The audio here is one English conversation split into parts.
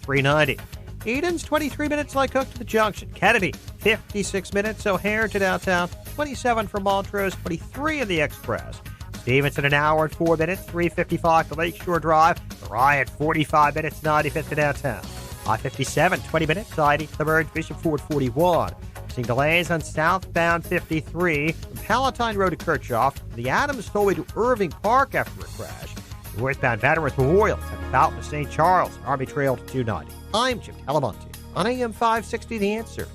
390. Eden's 23 minutes like Cook to the Junction. Kennedy, 56 minutes. O'Hare to downtown, 27 from Montrose, 23 in the Express. Stevenson, an hour and 4 minutes, 355 to Lakeshore Drive. Bryant, 45 minutes, 95th to downtown. I-57, 20 minutes, 90 to the Merge Bishop Ford, 41. Seeing delays on southbound 53 from Palatine Road to Kirchhoff, the Adams Tollway to Irving Park after a crash. Northbound Veterans Memorial to Fountain of St. Charles, Army Trail to 290. I'm Jim Talamonte on AM 560 The Answer.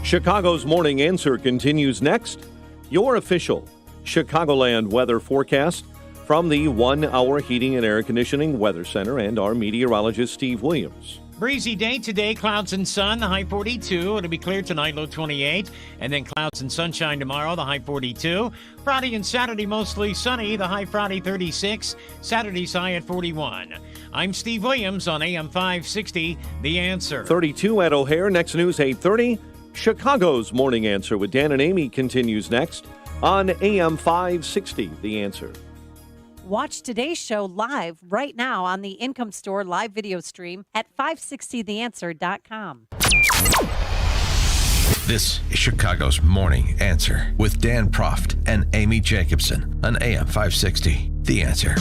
Chicago's Morning Answer continues next. Your official Chicagoland weather forecast from the 1 Hour Heating and Air Conditioning Weather Center and our meteorologist Steve Williams. Breezy day today, clouds and sun, the high 42. It'll be clear tonight, low 28. And then clouds and sunshine tomorrow, the high 42. Friday and Saturday, mostly sunny, the high Friday 36. Saturday's high at 41. I'm Steve Williams on AM 560, The Answer. 32 at O'Hare. Next news, 8:30. Chicago's Morning Answer with Dan and Amy continues next on AM 560, The Answer. Watch today's show live right now on the Income Store live video stream at 560theanswer.com. This is Chicago's Morning Answer with Dan Proft and Amy Jacobson on AM 560, The Answer.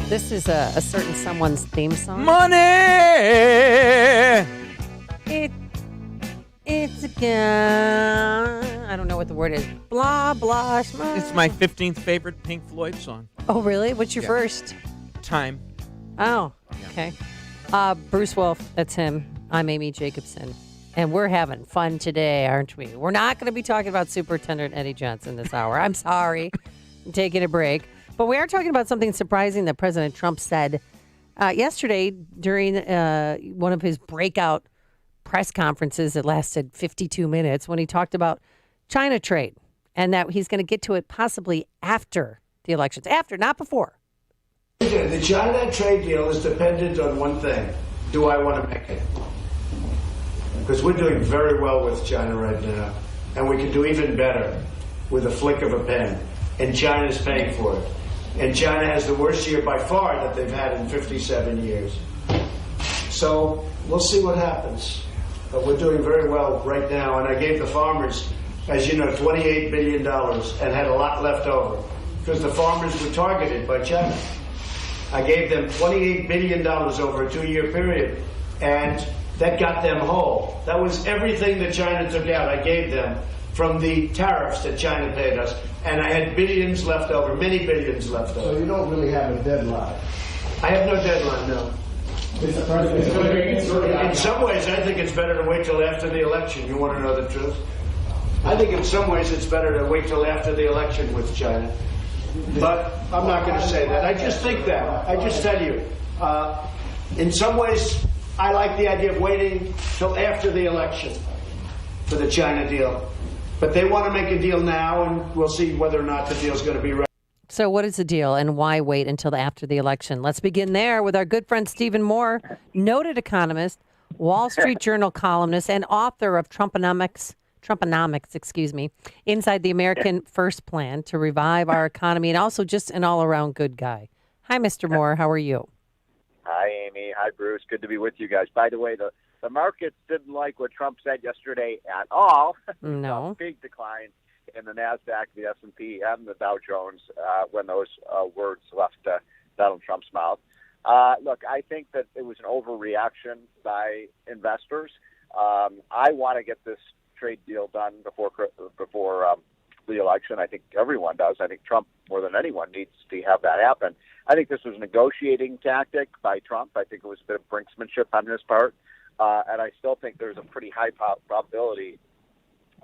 This is a certain someone's theme song. Money! It's again. I don't know what the word is. Blah, blah, shma. It's my 15th favorite Pink Floyd song. Oh, really? What's your first? Time. Oh, okay. Bruce Wolf, that's him. I'm Amy Jacobson. And we're having fun today, aren't we? We're not going to be talking about Superintendent Eddie Johnson this hour. I'm sorry. I'm taking a break. But we are talking about something surprising that President Trump said yesterday during one of his breakout press conferences that lasted 52 minutes when he talked about China trade and that he's going to get to it possibly after the elections. After, not before. The China trade deal is dependent on one thing. Do I want to make it? Because we're doing very well with China right now. And we can do even better with a flick of a pen. And China's paying for it. And China has the worst year by far that they've had in 57 years. So we'll see what happens. But we're doing very well right now. And I gave the farmers, as you know, $28 billion and had a lot left over because the farmers were targeted by China. I gave them $28 billion over a 2-year period, and that got them whole. That was everything that China took out. I gave them from the tariffs that China paid us, and I had billions left over, many billions left over. So you don't really have a deadline? I have no deadline, no. In some ways, I think it's better to wait till after the election. You want to know the truth? I think in some ways it's better to wait till after the election with China. But I'm not going to say that. I just think that. I just tell you. In some ways, I like the idea of waiting till after the election for the China deal. But they want to make a deal now, and we'll see whether or not the deal's going to be right. So what is the deal and why wait until after the election? Let's begin there with our good friend Stephen Moore, noted economist, Wall Street Journal columnist, and author of Trumponomics, Inside the American First Plan to Revive Our Economy, and also just an all-around good guy. Hi, Mr. Moore. How are you? Hi, Amy. Hi, Bruce. Good to be with you guys. By the way, the markets didn't like what Trump said yesterday at all. No. Big decline in the NASDAQ, the S&P, and the Dow Jones when those words left Donald Trump's mouth. Look, I think that it was an overreaction by investors. I want to get this trade deal done before the election. I think everyone does. I think Trump, more than anyone, needs to have that happen. I think this was a negotiating tactic by Trump. I think it was a bit of brinksmanship on his part. And I still think there's a pretty high probability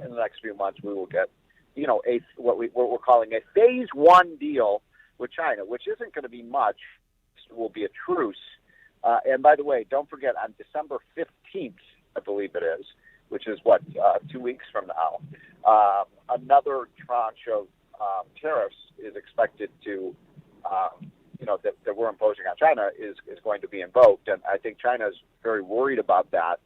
in the next few months we will get, what we're calling a phase one deal with China, which isn't going to be much. It will be a truce. And by the way, don't forget, on December 15th, I believe it is, which is 2 weeks from now, another tranche of tariffs is expected to, that we're imposing on China is going to be invoked. And I think China is very worried about that.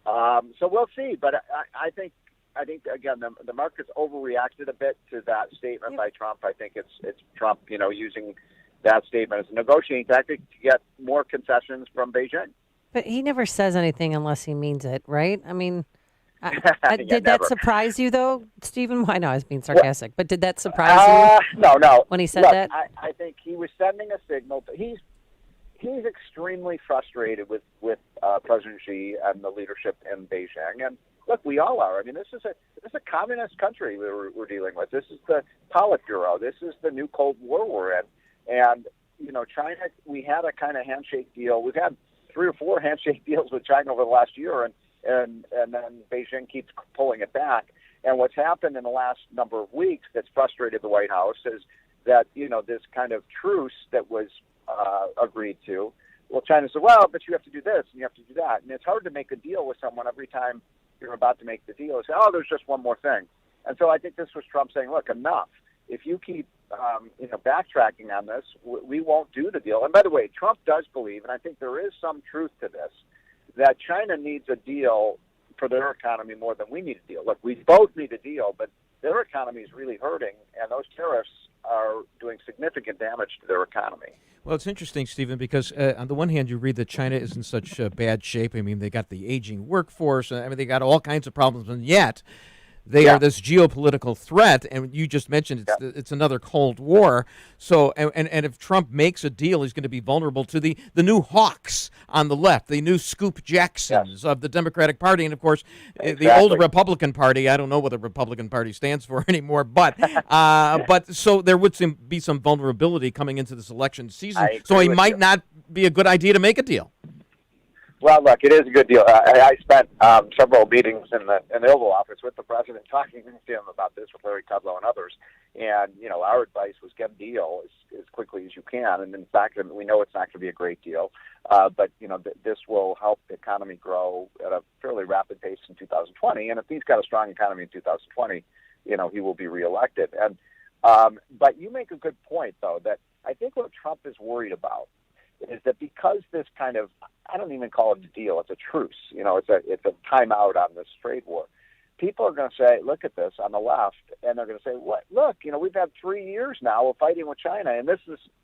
So we'll see. But I think I think again the market's overreacted a bit to that statement by Trump. I think it's Trump, using that statement as a negotiating tactic to get more concessions from Beijing. But he never says anything unless he means it, right? I mean, did never. that surprise you, though, Stephen? I know I was being sarcastic, but did that surprise you? No. When he said Look, that? I think he was sending a signal. He's extremely frustrated with President Xi and the leadership in Beijing. And look, we all are. I mean, this is a communist country we're dealing with. This is the Politburo. This is the new Cold War we're in. And China, we had a kind of handshake deal. We've had 3 or 4 handshake deals with China over the last year, and then Beijing keeps pulling it back. And what's happened in the last number of weeks that's frustrated the White House is that, this kind of truce that was agreed to, well, China said, well, but you have to do this and you have to do that. And it's hard to make a deal with someone every time you're about to make the deal. They say, oh, there's just one more thing. And so I think this was Trump saying, look, enough. If you keep backtracking on this, we won't do the deal. And by the way, Trump does believe, and I think there is some truth to this, that China needs a deal for their economy more than we need a deal. Look, we both need a deal, but their economy is really hurting, and those tariffs are doing significant damage to their economy. Well, it's interesting, Stephen, because on the one hand, you read that China is in such bad shape. I mean, they got the aging workforce. I mean, they got all kinds of problems, and yet they are this geopolitical threat, and you just mentioned it's another Cold War. So, and if Trump makes a deal, he's going to be vulnerable to the new hawks on the left, the new Scoop Jacksons of the Democratic Party, and of course, the old Republican Party. I don't know what the Republican Party stands for anymore, but so there would be some vulnerability coming into this election season. So it might not be a good idea to make a deal. Well, look, it is a good deal. I spent several meetings in the Oval Office with the president talking to him about this with Larry Kudlow and others. And, our advice was get a deal as quickly as you can. And in fact, we know it's not going to be a great deal. But, this will help the economy grow at a fairly rapid pace in 2020. And if he's got a strong economy in 2020, he will be reelected. And but you make a good point, though, that I think what Trump is worried about is that because this kind of, I don't even call it a deal, it's a truce, it's a timeout on this trade war. People are going to say, look at this on the left, and they're going to say, what? Look, we've had 3 years now of fighting with China, and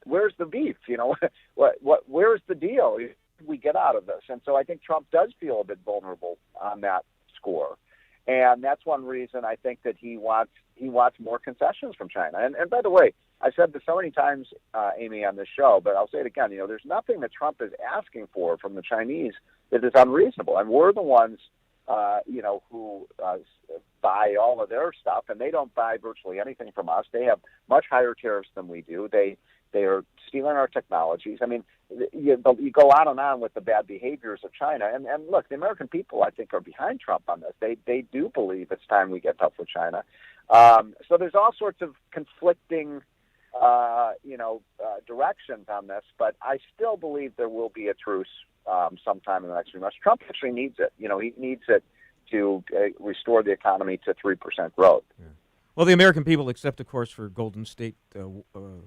where's the beef? Where's the deal we get out of this? And so I think Trump does feel a bit vulnerable on that score. And that's one reason I think that he wants more concessions from China. And by the way, I've said this so many times, Amy, on this show, but I'll say it again. There's nothing that Trump is asking for from the Chinese that is unreasonable. And we're the ones, who buy all of their stuff, and they don't buy virtually anything from us. They have much higher tariffs than we do. They are stealing our technologies. I mean, you go on with the bad behaviors of China. And look, the American people, I think, are behind Trump on this. They do believe it's time we get tough with China. So there's all sorts of conflicting directions on this, but I still believe there will be a truce sometime in the next few months. Trump actually needs it. He needs it to restore the economy to 3% growth. Yeah. Well, the American people, except, of course, for Golden State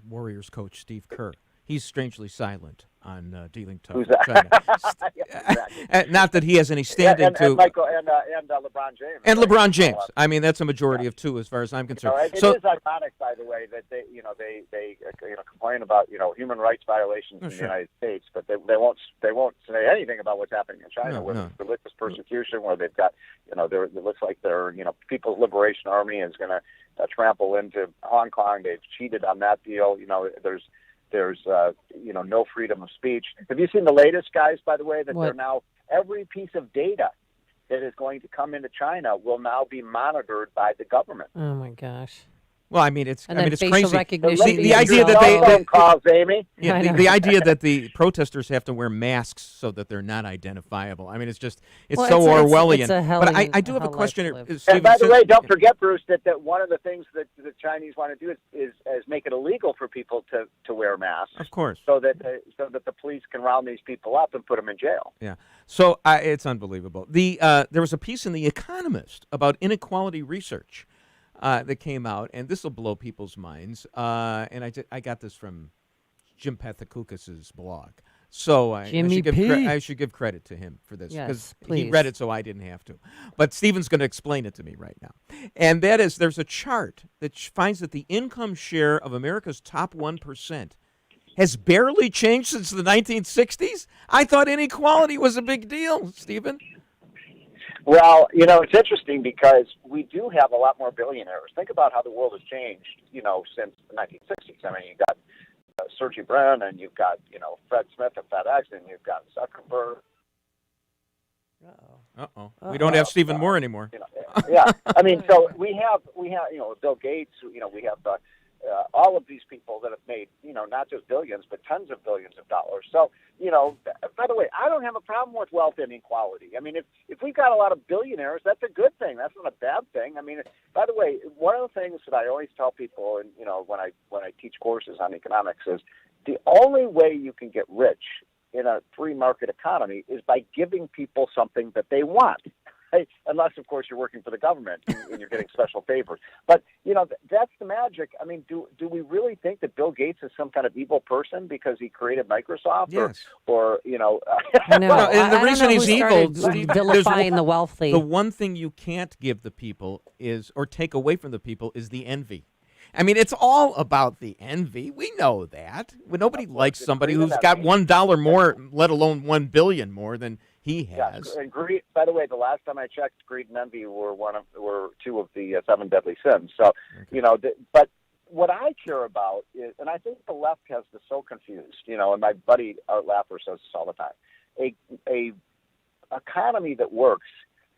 Warriors coach Steve Kerr. He's strangely silent on dealing tough with China. Not that he has any standing to. And Michael and LeBron James. And LeBron James. I mean, that's a majority of 2, as far as I'm concerned. It is ironic, by the way, that they complain about human rights violations in the United States, but they won't say anything about what's happening in China, where there's religious persecution, where they've got it looks like their People's Liberation Army is going to trample into Hong Kong. They've cheated on that deal. There's no freedom of speech. Have you seen the latest, guys, by the way, that they're now, every piece of data that is going to come into China will now be monitored by the government. Oh, my gosh. Well, it's facial crazy. Recognition The idea that calls, Amy. Yeah, the idea that the protesters have to wear masks so that they're not identifiable. I mean, it's so Orwellian. But I do have a question. And by the way, don't forget, Bruce, that one of the things that the Chinese want to do is make it illegal for people to wear masks. Of course. So that the police can round these people up and put them in jail. Yeah. So it's unbelievable. There was a piece in The Economist about inequality research that came out, and this will blow people's minds. And I got this from Jim Pethokoukis's blog. So I Jimmy should, P. I should give credit to him for this Yes, he please. read it so I didn't have to. But Stephen's going to explain it to me right now. And that is, there's a chart that finds that the income share of America's top 1% has barely changed since the 1960s. I thought inequality was a big deal, Stephen. Well, it's interesting because we do have a lot more billionaires. Think about how the world has changed, since the 1960s. I mean, you got Sergey Brin, and you've got, Fred Smith at FedEx, and you've got Zuckerberg. Uh-oh. We don't have Stephen Moore anymore. Yeah. I mean, so we have, Bill Gates, we have all of these people that have made, not just billions, but tons of billions of dollars. So, by the way, I don't have a problem with wealth inequality. I mean, if we've got a lot of billionaires, that's a good thing. That's not a bad thing. I mean, by the way, one of the things that I always tell people, and, when I teach courses on economics is the only way you can get rich in a free market economy is by giving people something that they want. Right? Unless, of course, you're working for the government and you're getting special favors. But, that's the magic. I mean, do we really think that Bill Gates is some kind of evil person because he created Microsoft? Yes. Or I know. No, and the I reason don't know he's who evil, started vilifying the wealthy. The one thing you can't give the people is, or take away from the people, is the envy. I mean, it's all about the envy. We know that. When nobody likes somebody who's got $1 more, let alone $1 billion more than he has. Yeah, and greed. By the way, the last time I checked, greed and envy were two of the 7 deadly sins. So, but what I care about is, and I think the left has this so confused. And my buddy Art Laffer says this all the time. A economy that works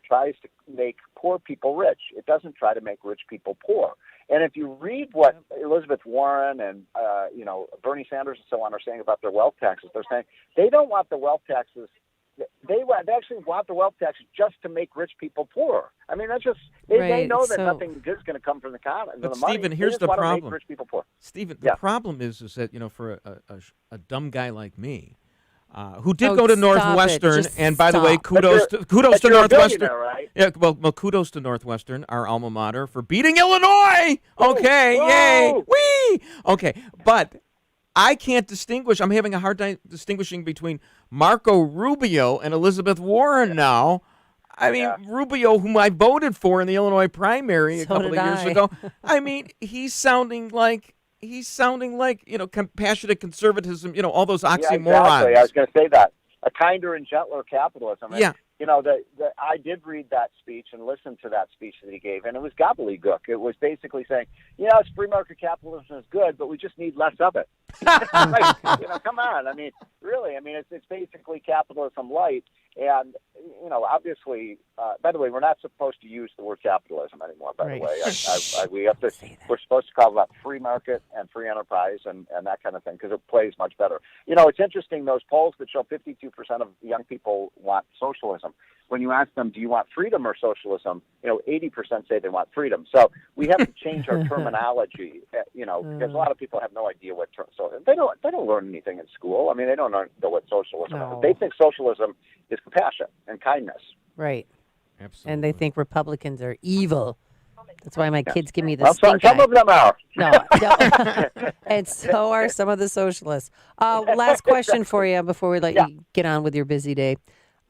tries to make poor people rich. It doesn't try to make rich people poor. And if you read what Elizabeth Warren and Bernie Sanders and so on are saying about their wealth taxes, they're saying they don't want the wealth taxes. They actually want the wealth taxes just to make rich people poor. I mean, that's just they know that nothing good is going to come from the economy. But Stephen, here's the problem. Make rich people poor. Stephen, the problem is that for a dumb guy like me, who did go to Northwestern, and by the way, kudos to Northwestern. Right? Yeah, well, kudos to Northwestern, our alma mater, for beating Illinois. Okay, yay, wee. Okay, but I can't distinguish. I'm having a hard time distinguishing between Marco Rubio and Elizabeth Warren now. I mean, Rubio, whom I voted for in the Illinois primary a couple of years ago. I mean, he's sounding like compassionate conservatism. All those oxymorons. Yeah, exactly. I was going to say that. A kinder and gentler capitalism. And, yeah. I did read that speech and listen to that speech that he gave, and it was gobbledygook. It was basically saying, free market capitalism is good, but we just need less of it. Come on. I mean, really. I mean, it's basically capitalism light. And, obviously, by the way, we're not supposed to use the word capitalism anymore, by the way. We're supposed to call that free market and free enterprise and that kind of thing because it plays much better. It's interesting, those polls that show 52% of young people want socialism. When you ask them, do you want freedom or socialism, 80% say they want freedom. So we have to change our terminology, because a lot of people have no idea what so they don't learn anything in school. I mean, they don't know what socialism is. They think socialism is compassion and kindness. Right. Absolutely. And they think Republicans are evil. That's why my kids give me the stink Some eye. of them are. No. And so are some of the socialists. Last question for you before we let you get on with your busy day.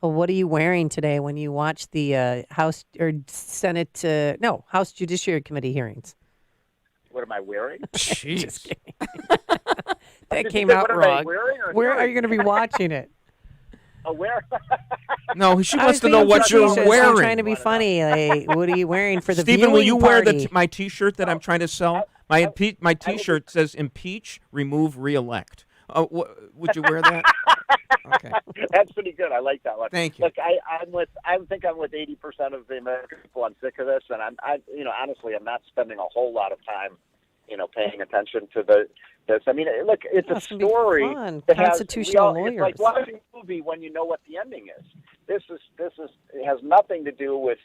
What are you wearing today when you watch the House Judiciary Committee hearings? What am I wearing? Jeez. That came out wrong. Where are you going to be watching it? Where? No, she wants to know what you're wearing. I'm trying to be funny. Like, what are you wearing for the Stephen, will you party? wear my T-shirt that I'm trying to sell? My T-shirt says "Impeach, Remove, Re-elect." Would you wear that? Okay, that's pretty good. I like that one. Thank you. Look, I think I'm with 80% of the American people. I'm sick of this, and honestly, I'm not spending a whole lot of time, paying attention to this. I mean, look, it's a story. That Constitutional lawyers. It's like watching a movie when you know what the ending is. It has nothing to do with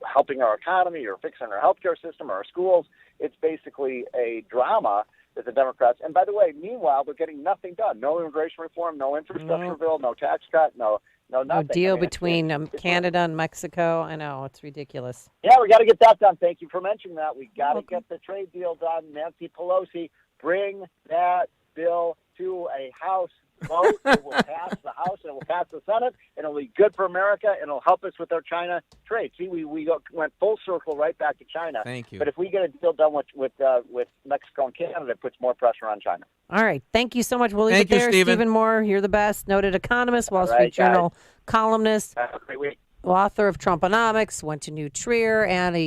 helping our economy or fixing our healthcare system or our schools. It's basically a drama that the Democrats. And by the way, meanwhile, they're getting nothing done. No immigration reform, no infrastructure bill, no tax cut, no nothing. No deal between Canada and Mexico. I know, it's ridiculous. Yeah, we got to get that done. Thank you for mentioning that. We got to get the trade deal done. Nancy Pelosi, bring that bill to a House vote. It will pass the House, and it will pass the Senate, and it'll be good for America, and it'll help us with our China trade. See, we went full circle right back to China. Thank you. But if we get a deal done with Mexico and Canada, it puts more pressure on China. All right. Thank you so much. We'll leave Thank it you, there. Stephen Moore, you're the best. Noted economist, Wall All right, Street Journal columnist, Have a great week. author of Trumponomics, went to New Trier, and a